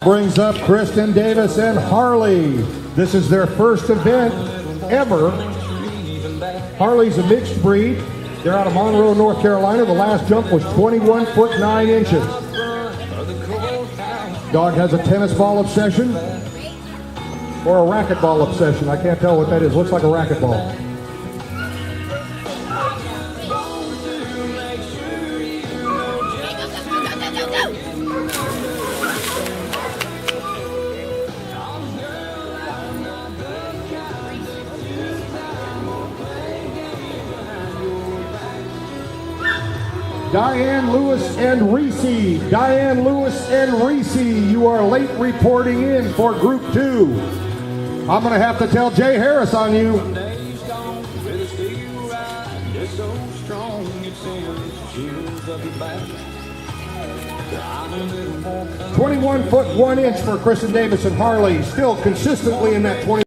Brings up Kristen Davis and Harley. This is their first event ever. Harley's a mixed breed. They're out of Monroe, North Carolina. The last jump was 21 foot 9 inches. Dog has a tennis ball obsession or a racquetball obsession. I can't tell what that is. Looks like a racquetball. Diane Lewis and Reese. Diane Lewis and Reese, you are late reporting in for Group 2. I'm going to have to tell Jay Harris on you. 21 foot 1 inch for Kristen Davis and Harley, still consistently in that 20.